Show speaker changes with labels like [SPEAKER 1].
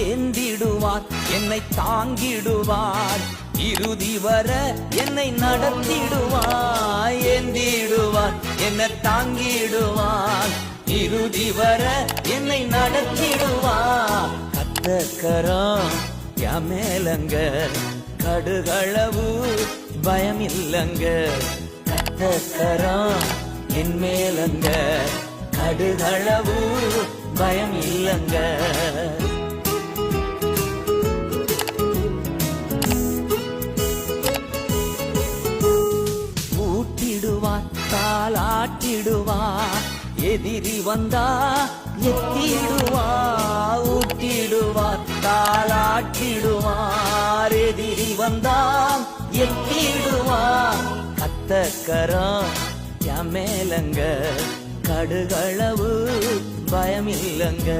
[SPEAKER 1] ஏந்திடுவார், என்னை தாங்கிடுவார், இறுதி வர என்னை நடத்திடுவார். ஏந்திடுவார், என்னை தாங்கிடுவார், இறுதி வர என்னை நடத்திடுவார். கத்தக்கரம் என் மேலங்க, கடுகளவு பயமில்லங்க. கத்தக்கரம் என் மேலங்க, கடுகளவு பயமில்லங்க. ஊட்டிடுவார், தாளாட்டிடுவார், எதிரி வந்தா எத்திடுவார். ஊட்டிடுவார், தாளாட்டிடுவார், எதிரி வந்தா எத்திடுவார். கத்தக்கரம் என் மேலங்க, கடுகளவு பயமில்லங்க.